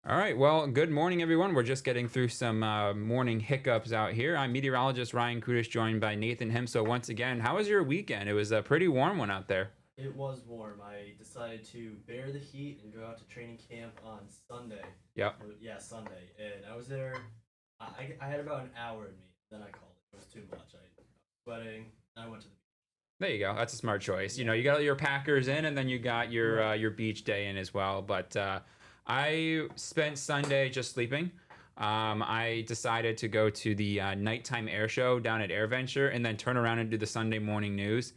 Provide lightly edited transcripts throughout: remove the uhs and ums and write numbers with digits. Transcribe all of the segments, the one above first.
All right. Well, good morning, everyone. We're just getting through some morning hiccups out here. I'm meteorologist Ryan Kudish, joined by Nathan Himso once again. How was your weekend? It was a pretty warm one out there. It was warm. I decided to bear the heat and go out to training camp on Sunday. Yep. Yeah, Sunday. And I was there. I had about an hour in me. Then I called it. It was too much. I was sweating. I went to the There you go. That's a smart choice. You yeah. know, you got your Packers in, and then you got your beach day in as well. But I spent Sunday just sleeping. I decided to go to the nighttime air show down at AirVenture, and then turn around and do the Sunday morning news.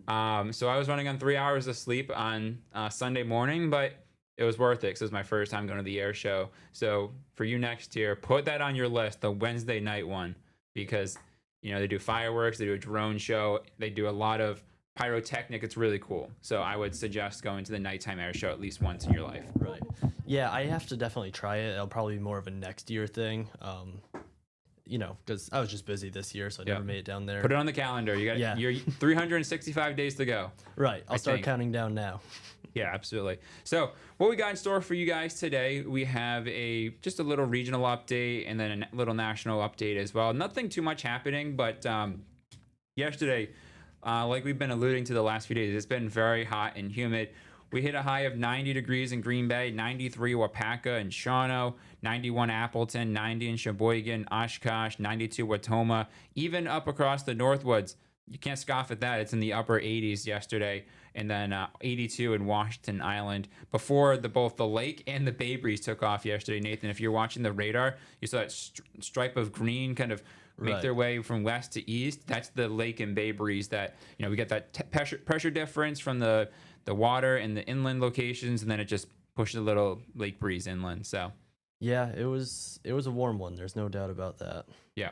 So I was running on 3 hours of sleep on Sunday morning, but it was worth it because it was my first time going to the air show. So for you next year, put that on your list, the Wednesday night one, because they do fireworks, they do a drone show, they do a lot of pyrotechnic. It's really cool. So I would suggest going to the nighttime air show at least once in your life. Right. Yeah, I have to definitely try it. It'll probably be more of a next year thing. Because I was just busy this year, so I never made it down there. Put it on the calendar. You got your 365 days to go. Right. I'll start counting down now. Yeah, absolutely. So what we got in store for you guys today, we have just a little regional update and then a little national update as well. Nothing too much happening, but yesterday, like we've been alluding to the last few days, it's been very hot and humid. We hit a high of 90 degrees in Green Bay, 93 Wapaka and Shawano, 91 Appleton, 90 in Sheboygan, Oshkosh, 92 Watoma, even up across the Northwoods. You can't scoff at that. It's in the upper 80s yesterday, and then 82 in Washington Island. Before both the lake and the Bay Breeze took off yesterday, Nathan, if you're watching the radar, you saw that stripe of green kind of make their way from west to east. That's the lake and Bay Breeze that, we get that pressure difference from the water and the inland locations, and then it just pushed a little lake breeze inland. So yeah, it was a warm one. There's no doubt about that. Yeah.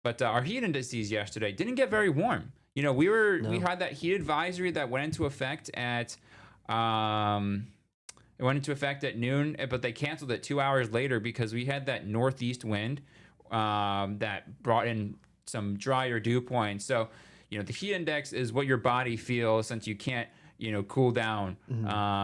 But our heat indices yesterday didn't get very warm. We had that heat advisory that went into effect at noon, but they canceled it 2 hours later because we had that northeast wind that brought in some drier dew points. So the heat index is what your body feels since you can't cool down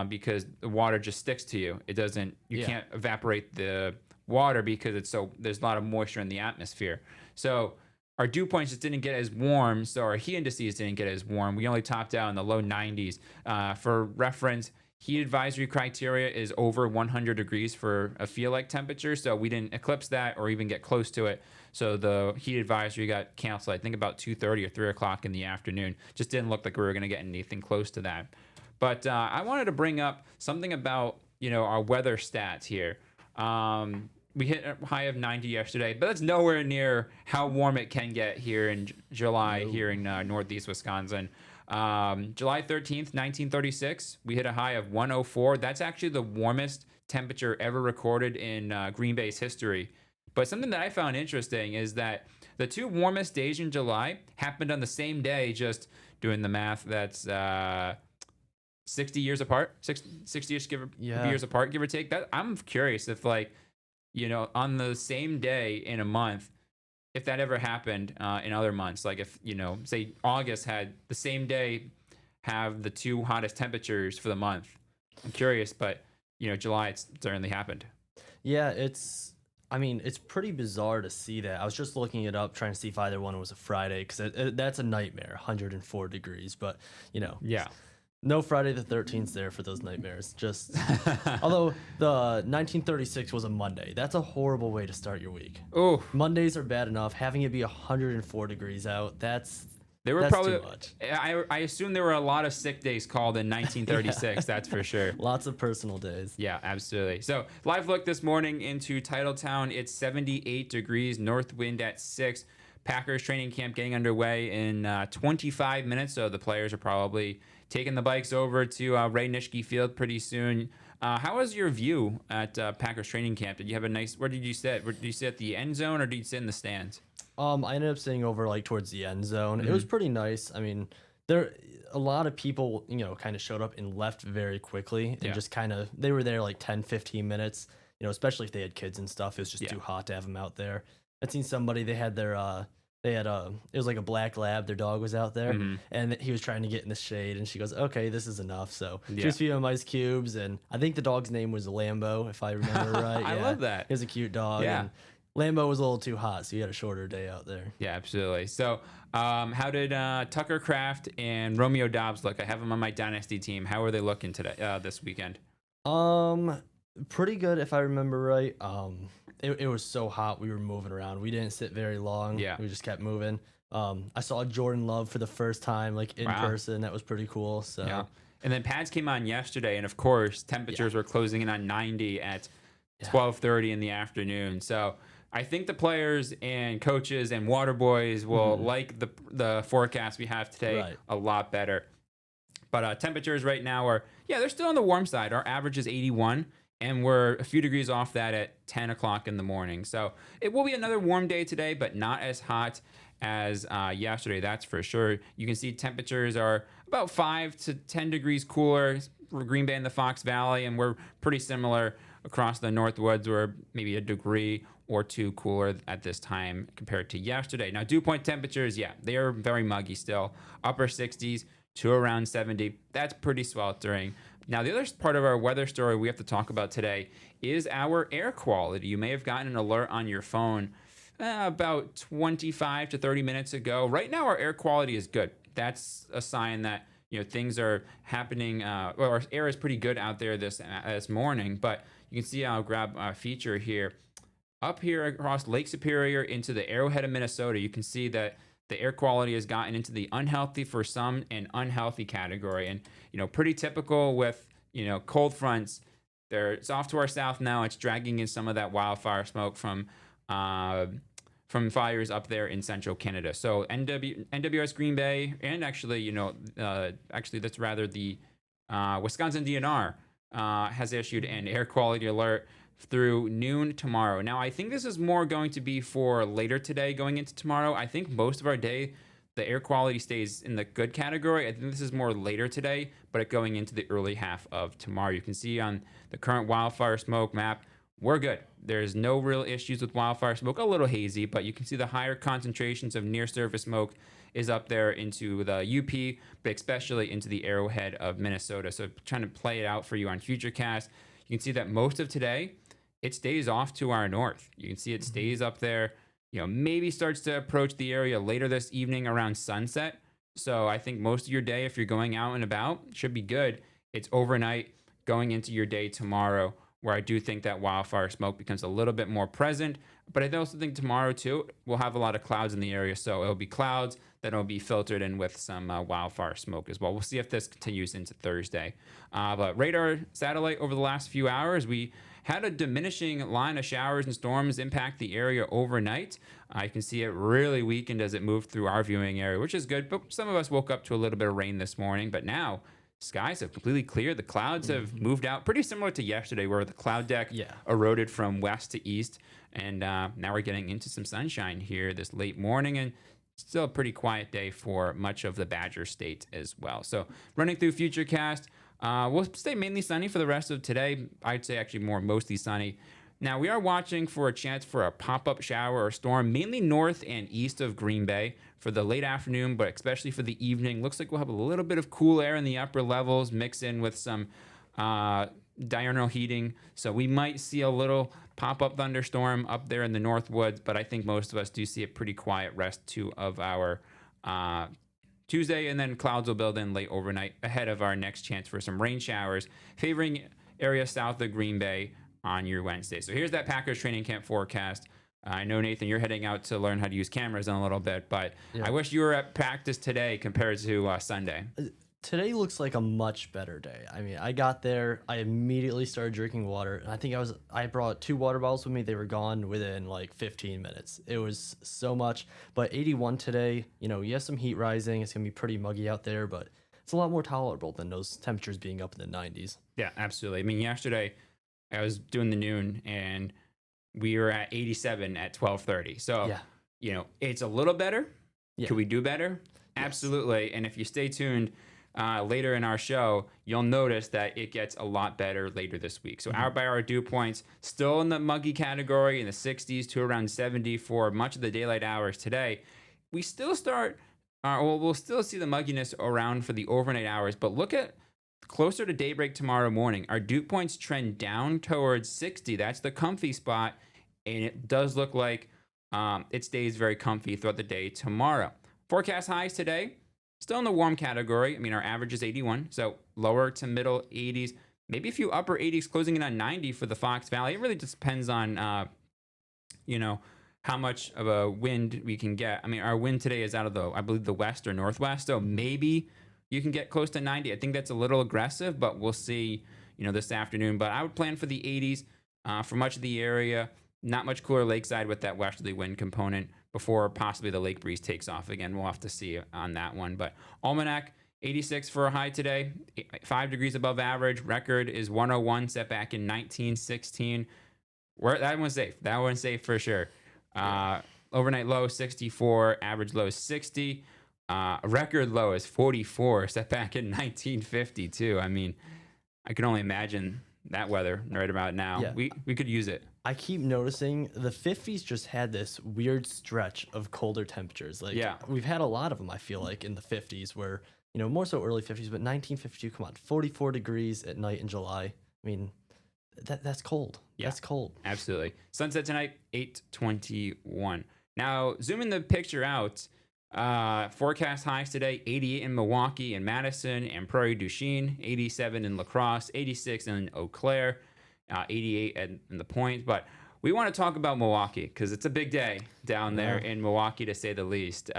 because the water just sticks to you. It doesn't. You can't evaporate the water because there's a lot of moisture in the atmosphere. So our dew points just didn't get as warm, so our heat indices didn't get as warm. We only topped out in the low 90s. For reference, heat advisory criteria is over 100 degrees for a feel-like temperature, so we didn't eclipse that or even get close to it. So the heat advisory got canceled, I think, about 2:30 or 3 o'clock in the afternoon. Just didn't look like we were going to get anything close to that. But I wanted to bring up something about our weather stats here. We hit a high of 90 yesterday, but that's nowhere near how warm it can get here in July here in northeast Wisconsin. July 13th, 1936, we hit a high of 104. That's actually the warmest temperature ever recorded in Green Bay's history. But something that I found interesting is that the two warmest days in July happened on the same day, just doing the math, that's 60 years apart, 60-ish years apart, give or take. That I'm curious if on the same day in a month, if that ever happened in other months, like if, say August had the same day have the two hottest temperatures for the month. I'm curious, but, July, it's certainly happened. Yeah, it's pretty bizarre to see that. I was just looking it up, trying to see if either one was a Friday, because that's a nightmare, 104 degrees. But, Yeah. no Friday the 13th there for those nightmares. Just although the 1936 was a Monday. That's a horrible way to start your week. Oh, Mondays are bad enough. Having it be 104 degrees out, that's probably too much. I assume there were a lot of sick days called in 1936. That's for sure. Lots of personal days. Yeah, absolutely. So live look this morning into Titletown. It's 78 degrees, north wind at 6. Packers training camp getting underway in 25 minutes. So the players are probably taking the bikes over to Ray Nitschke Field pretty soon. How was your view at Packers training camp? Did you have where did you sit? Did you sit at the end zone or did you sit in the stands? I ended up sitting over towards the end zone. It was pretty nice. I mean, a lot of people, kind of showed up and left very quickly and just they were there 10, 15 minutes, especially if they had kids and stuff. It was just too hot to have them out there. I'd seen somebody, they had They had it was like a black lab. Their dog was out there, Mm-hmm. and he was trying to get in the shade. And she goes, "Okay, this is enough." So she Yeah. was feeding him ice cubes, and I think the dog's name was Lambo, if I remember right. I Yeah, love that. he was a cute dog. Yeah. And Lambo was a little too hot, so he had a shorter day out there. Yeah, absolutely. So, how did Tucker Kraft and Romeo Dobbs look? I have them on my dynasty team. How are they looking today, this weekend? Um, Pretty good if I remember right. It was so hot we were moving around. We didn't sit very long. Yeah. We just kept moving. I saw Jordan Love for the first time, like in Wow. person. That was pretty cool. So Yeah. And then pads came on yesterday, and of course, temperatures were closing in on 90 at 12:30 in the afternoon. So I think the players and coaches and water boys will like the forecast we have today a lot better. But temperatures right now are, they're still on the warm side. Our average is 81, and we're a few degrees off that at 10 o'clock in the morning. So it will be another warm day today, but not as hot as yesterday, that's for sure. You can see temperatures are about 5 to 10 degrees cooler for Green Bay and the Fox Valley, and we're pretty similar across the Northwoods. We're maybe a degree or two cooler at this time compared to yesterday. Now, dew point temperatures, they are very muggy still. Upper 60s to around 70. That's pretty sweltering. Now, the other part of our weather story we have to talk about today is our air quality. You may have gotten an alert on your phone about 25 to 30 minutes ago. Right now, our air quality is good. That's a sign that things are happening. Well, our air is pretty good out there this morning. But you can see I'll grab a feature here. Up here across Lake Superior into the Arrowhead of Minnesota, you can see that the air quality has gotten into the unhealthy for some and unhealthy category. And, pretty typical with, cold fronts. It's off to our south now. It's dragging in some of that wildfire smoke from fires up there in central Canada. So NWS Green Bay, and actually, that's rather the Wisconsin DNR has issued an air quality alert through noon tomorrow. Now, I think this is more going to be for later today going into tomorrow. I think most of our day, the air quality stays in the good category. I think this is more later today, but it going into the early half of tomorrow. You can see on the current wildfire smoke map, we're good. There's no real issues with wildfire smoke, a little hazy, but you can see the higher concentrations of near surface smoke is up there into the UP, but especially into the Arrowhead of Minnesota. So trying to play it out for you on FutureCast, you can see that most of today, it stays off to our north. You can see it stays up there, maybe starts to approach the area later this evening around sunset. So I think most of your day, if you're going out and about, should be good. It's overnight going into your day tomorrow, where I do think that wildfire smoke becomes a little bit more present. But I also think tomorrow, too, we'll have a lot of clouds in the area. So it'll be clouds that will be filtered in with some wildfire smoke as well. We'll see if this continues into Thursday. But radar satellite over the last few hours, we had a diminishing line of showers and storms impact the area overnight. You can see it really weakened as it moved through our viewing area, which is good. But some of us woke up to a little bit of rain this morning. But now skies have completely cleared. The clouds have moved out, pretty similar to yesterday, where the cloud deck eroded from west to east. And now we're getting into some sunshine here this late morning, and still a pretty quiet day for much of the Badger State as well. So running through FutureCast, we'll stay mainly sunny for the rest of today. I'd say actually mostly sunny. Now, we are watching for a chance for a pop-up shower or storm, mainly north and east of Green Bay for the late afternoon, but especially for the evening. Looks like we'll have a little bit of cool air in the upper levels, mix in with some diurnal heating. So we might see a little pop-up thunderstorm up there in the Northwoods, but I think most of us do see a pretty quiet rest of our Tuesday, and then clouds will build in late overnight ahead of our next chance for some rain showers, favoring areas south of Green Bay on your Wednesday. So here's that Packers training camp forecast. I know, Nathan, you're heading out to learn how to use cameras in a little bit, but I wish you were at practice today compared to Sunday. Today looks like a much better day. I mean, I got there, I immediately started drinking water, and I think I brought 2 water bottles with me. They were gone within like 15 minutes. It was so much. But 81 today, you have some heat rising. It's gonna be pretty muggy out there, but it's a lot more tolerable than those temperatures being up in the 90s. Yeah, absolutely. I mean, yesterday I was doing the noon, and we were at 87 at 12:30. So, it's a little better. Yeah. Could we do better? Yes. Absolutely. And if you stay tuned, later in our show, you'll notice that it gets a lot better later this week. So hour-by-hour dew points still in the muggy category in the 60s to around 70 for much of the daylight hours today. we still start, we'll still see the mugginess around for the overnight hours. But look at closer to daybreak tomorrow morning. Our dew points trend down towards 60. That's the comfy spot. And it does look like it stays very comfy throughout the day tomorrow. Forecast highs today, still in the warm category. I mean, our average is 81, so lower to middle 80s. Maybe a few upper 80s closing in on 90 for the Fox Valley. It really just depends on, how much of a wind we can get. I mean, our wind today is out of I believe, the west or northwest. So maybe you can get close to 90. I think that's a little aggressive, but we'll see, this afternoon. But I would plan for the 80s for much of the area. Not much cooler lakeside with that westerly wind component before possibly the lake breeze takes off again. We'll have to see on that one. But Almanac, 86 for a high today, 5 degrees above average. Record is 101, set back in 1916. That one's safe. That one's safe for sure. Overnight low 64, average low 60. Record low is 44, set back in 1952. I mean, I can only imagine that weather right about now. Yeah. We could use it. I keep noticing the 50s just had this weird stretch of colder temperatures. Like, we've had a lot of them, I feel like, in the 50s where, more so early 50s, but 1952, come on, 44 degrees at night in July. I mean, that's cold. Yeah. That's cold. Absolutely. Sunset tonight, 8:21. Now, zooming the picture out, forecast highs today, 88 in Milwaukee and Madison and Prairie du Chien, 87 in La Crosse, 86 in Eau Claire, 88 in the Point. But we want to talk about Milwaukee because it's a big day down there in Milwaukee, to say the least.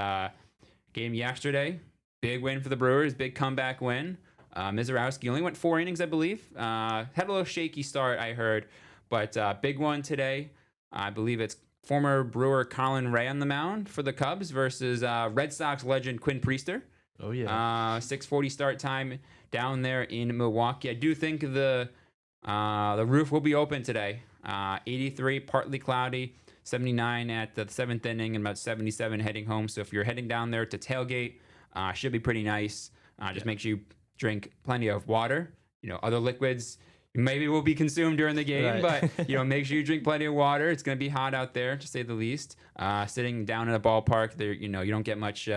Game yesterday, big win for the Brewers, big comeback win. Mizorowski only went 4 innings, I believe. Had a little shaky start, I heard, but big one today. I believe it's former Brewer Colin Ray on the mound for the Cubs versus Red Sox legend Quinn Priester. Oh, yeah. 6:40 start time down there in Milwaukee. I do think the roof will be open today. 83, partly cloudy, 79 at the 7th inning, and about 77 heading home. So if you're heading down there to tailgate, should be pretty nice. Just make sure you drink plenty of water. Other liquids maybe will be consumed during the game, right. But make sure you drink plenty of water. It's going to be hot out there, to say the least. Sitting down in a ballpark, there you don't get much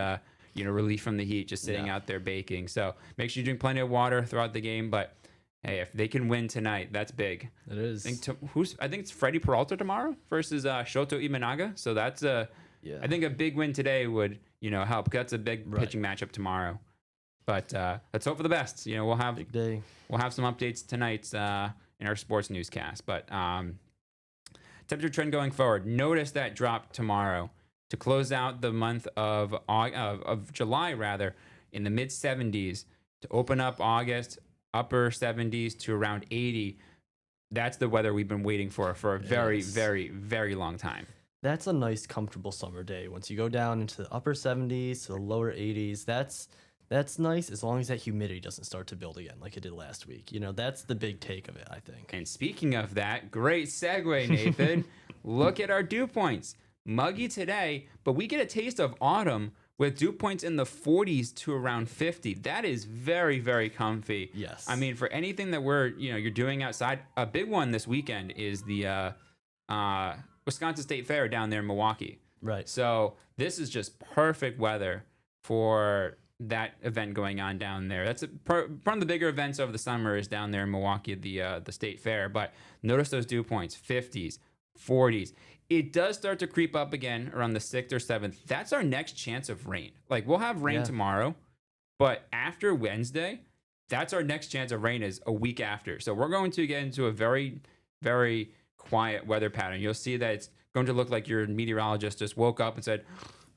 relief from the heat just sitting out there baking. So make sure you drink plenty of water throughout the game. But hey, if they can win tonight, that's big. It is. I think it's Freddie Peralta tomorrow versus Shoto Imanaga. So that's I think a big win today would help. That's a big pitching matchup tomorrow. But let's hope for the best. We'll have big day. We'll have some updates tonight in our sports newscast. But temperature trend going forward. Notice that drop tomorrow to close out the month of July, rather, in the mid 70s, to open up August upper 70s to around 80. That's the weather we've been waiting for a very, very, very long time. That's a nice, comfortable summer day. Once you go down into the upper 70s to the lower 80s, that's nice, as long as that humidity doesn't start to build again like it did last week. That's the big take of it, I think. And speaking of that, great segue, Nathan. Look at our dew points. Muggy today, but we get a taste of autumn with dew points in the 40s to around 50. That is very, very comfy. Yes. I mean, for anything that you're doing outside, a big one this weekend is the Wisconsin State Fair down there in Milwaukee. Right. So this is just perfect weather for that event going on down there. That's one of the bigger events over the summer is down there in Milwaukee, the State Fair. But notice those dew points, 50s, 40s. It does start to creep up again around the 6th or 7th. That's our next chance of rain. Like, we'll have rain tomorrow, but after Wednesday, that's our next chance of rain is a week after. So we're going to get into a very, very quiet weather pattern. You'll see that it's going to look like your meteorologist just woke up and said,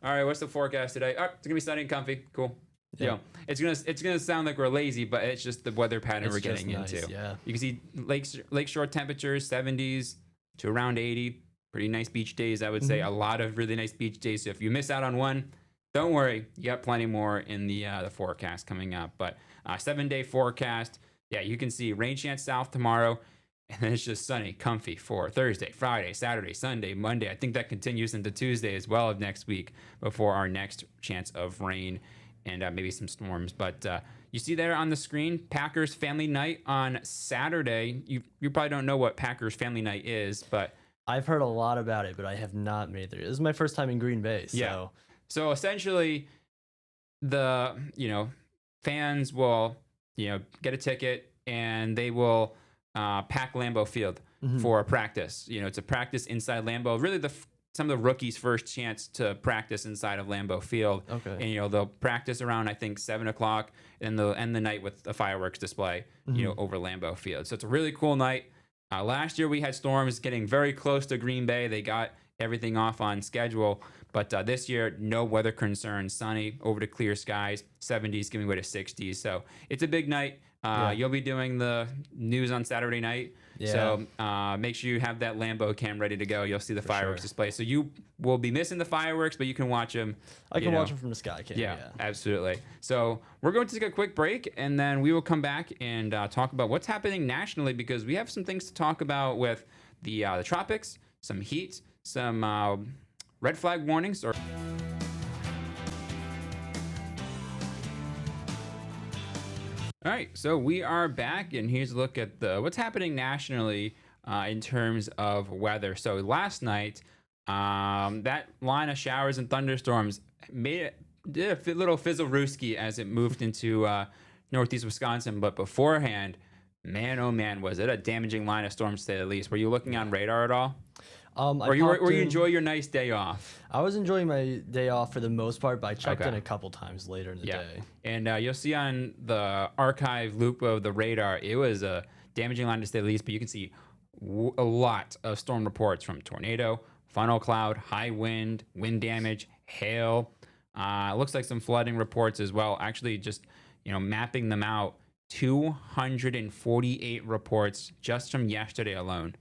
all right, what's the forecast today? Oh, it's going to be sunny and comfy. Cool. Yeah. It's gonna sound like we're lazy, but it's just the weather pattern we're getting into. Yeah. You can see lakeshore temperatures, 70s to around 80. Pretty nice beach days, I would say. A lot of really nice beach days. So if you miss out on one, don't worry. You got plenty more in the forecast coming up. But 7-day forecast, you can see rain chance south tomorrow. And then it's just sunny, comfy for Thursday, Friday, Saturday, Sunday, Monday. I think that continues into Tuesday as well of next week before our next chance of rain and maybe some storms. But you see there on the screen, Packers Family Night on Saturday. You probably don't know what Packers Family Night is, but I've heard a lot about it, but I have not made it. This is my first time in Green Bay. So So essentially, fans will get a ticket and they will pack Lambeau Field for a practice. It's a practice inside Lambeau. Really, some of the rookies' first chance to practice inside of Lambeau Field. Okay. And they'll practice around I think 7 o'clock, and they'll end the night with a fireworks display. Over Lambeau Field. So it's a really cool night. Last year we had storms getting very close to Green Bay. They got everything off on schedule. But this year, no weather concerns. Sunny, over to clear skies, 70s giving way to 60s. So it's a big night. You'll be doing the news on Saturday night. Yeah. So make sure you have that Lambo cam ready to go. You'll see the fireworks display. So you will be missing the fireworks, but you can watch them. I can watch them from the sky cam. Yeah, absolutely. So we're going to take a quick break, and then we will come back and talk about what's happening nationally, because we have some things to talk about with the tropics, some heat, some red flag warnings. All right, so we are back, and here's a look at what's happening nationally in terms of weather. So last night, that line of showers and thunderstorms did a little fizzle-rooski as it moved into northeast Wisconsin. But beforehand, man, oh man, was it a damaging line of storms, to say the least. Were you looking on radar at all? Or you enjoy your nice day off? I was enjoying my day off for the most part, but I checked in a couple times later in the day. And you'll see on the archive loop of the radar, it was a damaging line to say the least, but you can see a lot of storm reports from tornado, funnel cloud, high wind, wind damage, hail. It looks like some flooding reports as well. Actually, just mapping them out, 248 reports just from yesterday alone.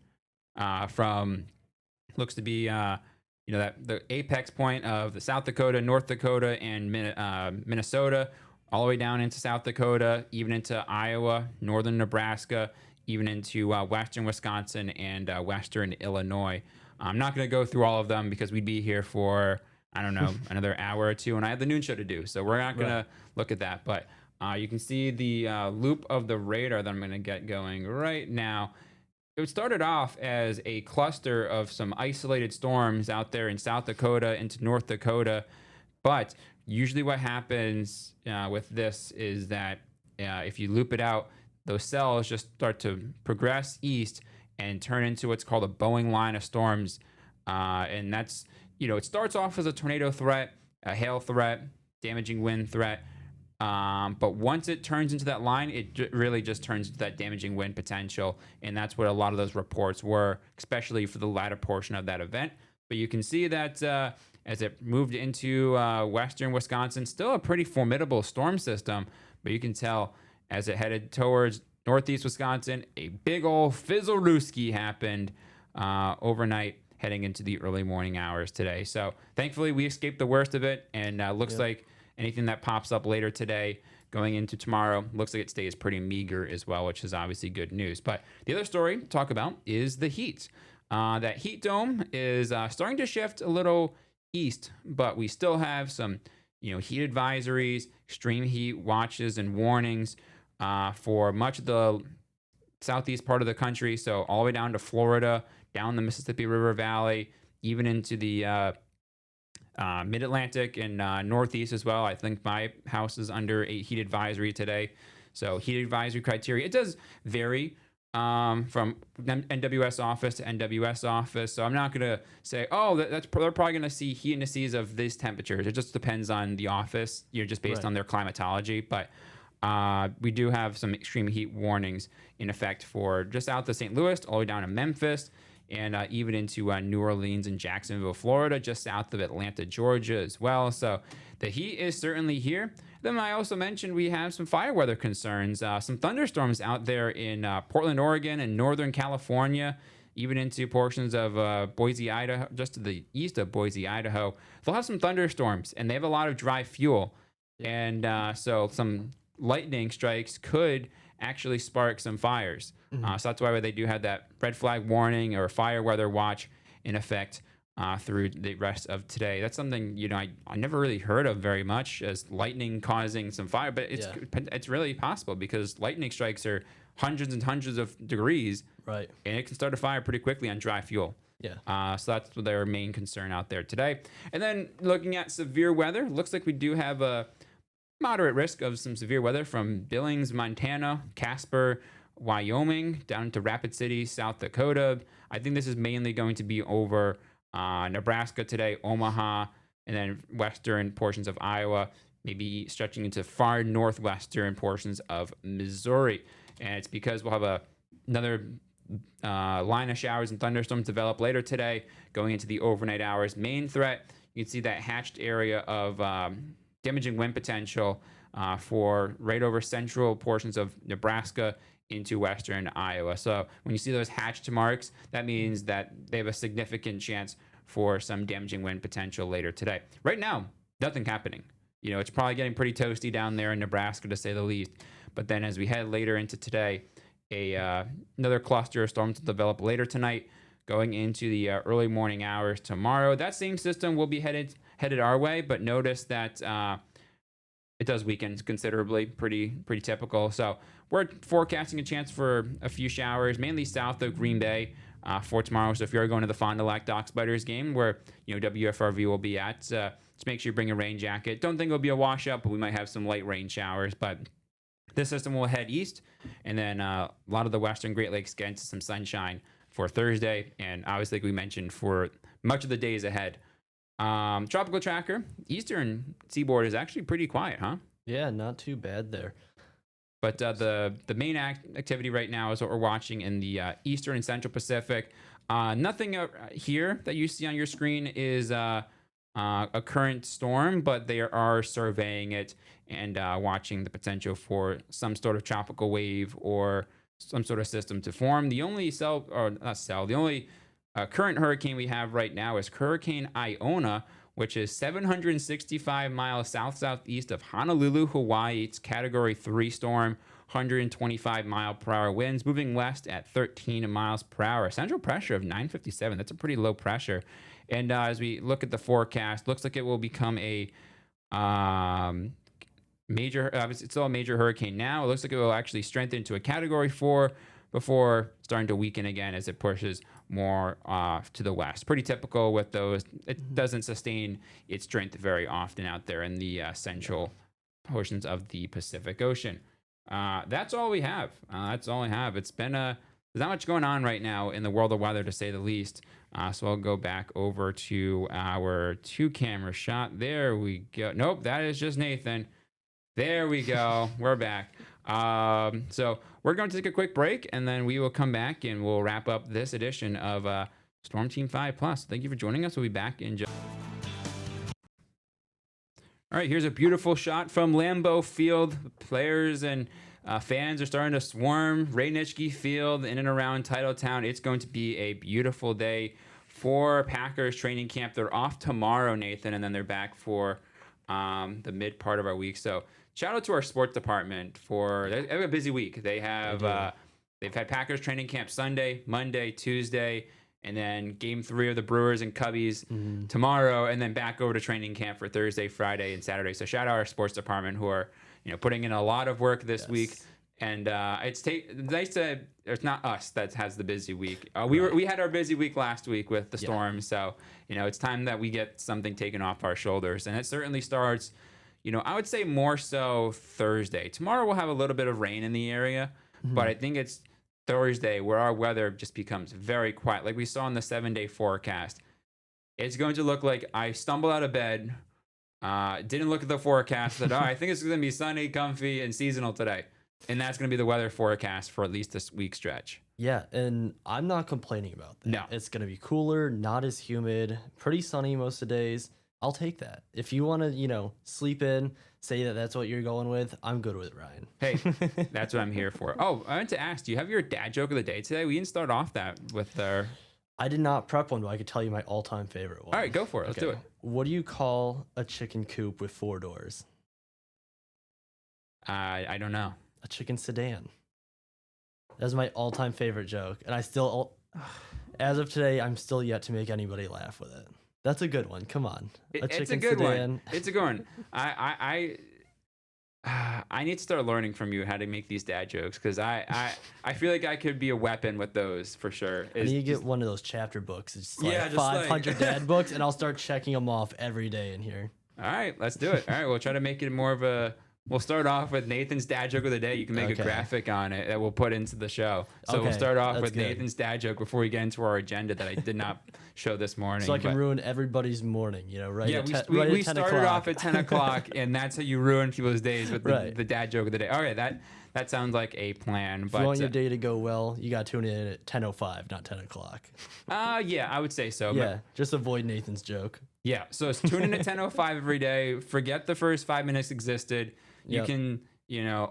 From looks to be that the apex point of the South Dakota, North Dakota, and Minnesota, all the way down into South Dakota, even into Iowa, northern Nebraska, even into western Wisconsin and western Illinois. I'm not going to go through all of them because we'd be here for, I don't know, another hour or two, and I have the noon show to do, so we're not going to look at that. But you can see the loop of the radar that I'm going to get going right now. It started off as a cluster of some isolated storms out there in South Dakota into North Dakota. But usually what happens with this is that if you loop it out, those cells just start to progress east and turn into what's called a Boeing line of storms. And that's, it starts off as a tornado threat, a hail threat, damaging wind threat. But once it turns into that line, it really just turns into that damaging wind potential. And that's what a lot of those reports were, especially for the latter portion of that event. But you can see that as it moved into western Wisconsin, still a pretty formidable storm system. But you can tell as it headed towards northeast Wisconsin, a big old fizzle-rooski happened overnight heading into the early morning hours today. So thankfully, we escaped the worst of it. And looks like anything that pops up later today going into tomorrow looks like it stays pretty meager as well, which is obviously good news. But the other story to talk about is the heat. That heat dome is starting to shift a little east, but we still have some heat advisories, extreme heat watches and warnings for much of the southeast part of the country. So all the way down to Florida, down the Mississippi River Valley, even into the Mid-Atlantic and Northeast as well. I think my house is under a heat advisory today. So heat advisory criteria, it does vary from NWS office to NWS office. So I'm not going to say, they're probably going to see heat indices of these temperatures. It just depends on the office, just based on their climatology. But we do have some extreme heat warnings in effect for just out to St. Louis, all the way down to Memphis, and even into New Orleans and Jacksonville, Florida, just south of Atlanta, Georgia as well. So the heat is certainly here. Then I also mentioned we have some fire weather concerns, some thunderstorms out there in Portland, Oregon, and Northern California, even into portions of Boise, Idaho, just to the east of Boise, Idaho. They'll have some thunderstorms, and they have a lot of dry fuel. And so some lightning strikes could actually spark some fires. So that's why they do have that red flag warning or fire weather watch in effect through the rest of today. That's something I never really heard of very much, as lightning causing some fire, but it's really possible because lightning strikes are hundreds and hundreds of degrees, right? And it can start a fire pretty quickly on dry fuel. So that's their main concern out there today. And then looking at severe weather, looks like we do have a moderate risk of some severe weather from Billings, Montana, Casper, Wyoming, down to Rapid City, South Dakota. I think this is mainly going to be over Nebraska today, Omaha, and then western portions of Iowa, maybe stretching into far northwestern portions of Missouri. And it's because we'll have another line of showers and thunderstorms develop later today, going into the overnight hours. Main threat, you can see that hatched area of damaging wind potential for right over central portions of Nebraska into western Iowa. So when you see those hatched marks, that means that they have a significant chance for some damaging wind potential later today. Right now, nothing happening. It's probably getting pretty toasty down there in Nebraska, to say the least. But then as we head later into today, another cluster of storms will develop later tonight, going into the early morning hours tomorrow. That same system will be headed our way, but notice that it does weaken considerably, pretty typical. So we're forecasting a chance for a few showers, mainly south of Green Bay for tomorrow. So if you're going to the Fond du Lac Dock Spiders game, where WFRV will be at, just make sure you bring a rain jacket. Don't think it'll be a washout, but we might have some light rain showers. But this system will head east, and then a lot of the western Great Lakes get into some sunshine for Thursday, and obviously, like we mentioned, for much of the days ahead. Tropical tracker, eastern seaboard is actually pretty quiet, huh? Yeah, not too bad there. But the main activity right now is what we're watching in the eastern and central Pacific. Nothing here that you see on your screen is a current storm, but they are surveying it and watching the potential for some sort of tropical wave or some sort of system to form. The only current hurricane we have right now is Hurricane Iona, which is 765 miles southeast of Honolulu, Hawaii. It's Category 3 storm, 125 mile per hour winds, moving west at 13 miles per hour. Central pressure of 957. That's a pretty low pressure. And as we look at the forecast, looks like it will become a major. It's still a major hurricane now. It looks like it will actually strengthen to a Category 4 before starting to weaken again as it pushes more to the west. Pretty typical with those. It doesn't sustain its strength very often out there in the central portions of the Pacific Ocean. That's all we have. That's all I have. It's been there's not much going on right now in the world of weather, to say the least. So I'll go back over to our 2-camera shot. There we go. Nope, that is just Nathan. There we go. We're back. So we're going to take a quick break, and then we will come back and we'll wrap up this edition of Storm Team 5 Plus. Thank you for joining us. We'll be back in just. All right, here's a beautiful shot from Lambeau Field. Players and fans are starting to swarm Ray Nitschke Field in and around Titletown. It's going to be a beautiful day for Packers training camp. They're off tomorrow, Nathan, and then they're back for the mid part of our week. So shout out to our sports department they have a busy week. They have they've had Packers training camp Sunday, Monday, Tuesday, and then game 3 of the Brewers and Cubbies tomorrow, and then back over to training camp for Thursday, Friday, and Saturday. So shout out our sports department who are putting in a lot of work this week. And it's nice to. It's not us that has the busy week. We had our busy week last week with the storm, so it's time that we get something taken off our shoulders, and it certainly starts. I would say more so Thursday. Tomorrow we'll have a little bit of rain in the area, but I think it's Thursday where our weather just becomes very quiet, like we saw in the 7-day forecast. It's going to look like I stumbled out of bed, didn't look at the forecast, said, I think it's going to be sunny, comfy, and seasonal today. And that's going to be the weather forecast for at least this week stretch. Yeah, and I'm not complaining about that. No. It's going to be cooler, not as humid, pretty sunny most of the days. I'll take that. If you want to, sleep in, say that that's what you're going with, I'm good with it, Ryan. Hey, that's what I'm here for. Oh, I meant to ask, do you have your dad joke of the day today? We didn't start off that with our... I did not prep one, but I could tell you my all-time favorite one. All right, go for it. Let's do it. What do you call a chicken coop with 4 doors? I don't know. A chicken sedan. That's my all-time favorite joke, and I still, as of today, I'm still yet to make anybody laugh with it. That's a good one. Come on, It's a good one. It's a good one. I need to start learning from you how to make these dad jokes because I feel like I could be a weapon with those for sure. I need to get one of those chapter books. It's like Yeah, just 500 dad books, and I'll start checking them off every day in here. All right, let's do it. All right, we'll try to make it more of a. We'll start off with Nathan's dad joke of the day. You can make a graphic on it that we'll put into the show. So we'll start off with Nathan's dad joke before we get into our agenda that I did not show this morning. So I can ruin everybody's morning, right? Yeah, we started off at 10 o'clock, and that's how you ruin people's days with the dad joke of the day. All right, that sounds like a plan. If you want your day to go well, you got to tune in at 10:05, not 10 o'clock. Yeah, I would say so. Yeah, just avoid Nathan's joke. Yeah, so tune in at 10:05 every day. Forget the first 5 minutes existed. You can,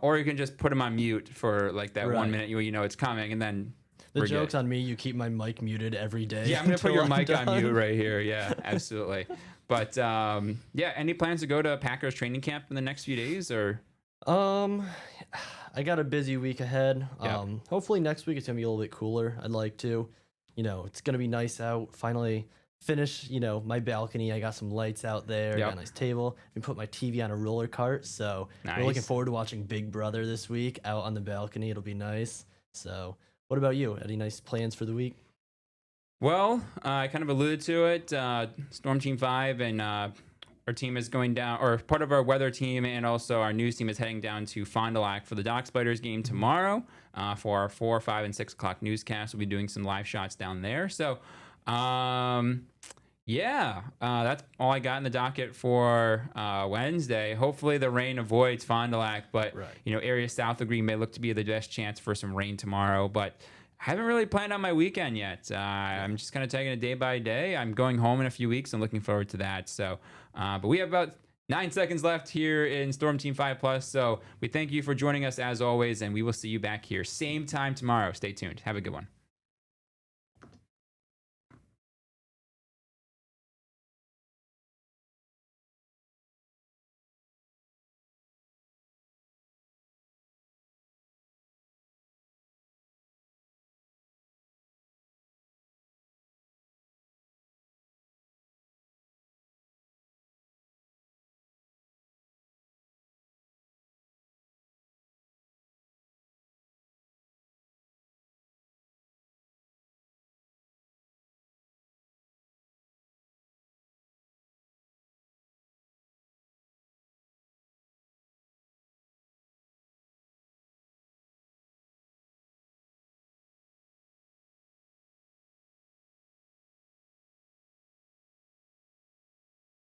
or you can just put them on mute for like that 1 minute. You know it's coming, and then the joke's on me. You keep my mic muted every day. Yeah, I'm gonna put your mic on mute right here. Yeah, absolutely. But yeah, any plans to go to Packers training camp in the next few days, or? I got a busy week ahead. Hopefully next week it's gonna be a little bit cooler. I'd like to, it's gonna be nice out. Finally finish, my balcony. I got some lights out there. Got a nice table. I put my TV on a roller cart. So we're looking forward to watching Big Brother this week out on the balcony. It'll be nice. So what about you? Any nice plans for the week? Well, I kind of alluded to it. Storm Team 5 and our team is going down, or part of our weather team and also our news team is heading down to Fond du Lac for the Dock Spiders game tomorrow for our 4, 5, and 6 o'clock newscast. We'll be doing some live shots down there. So, that's all I got in the docket for Wednesday. Hopefully the rain avoids Fond du Lac, but areas south of Green Bay look to be the best chance for some rain tomorrow. But I haven't really planned on my weekend yet. I'm just kind of taking it day by day. I'm going home in a few weeks. I'm looking forward to that. So, but we have about 9 seconds left here in Storm Team 5 Plus. So we thank you for joining us as always, and we will see you back here same time tomorrow. Stay tuned. Have a good one.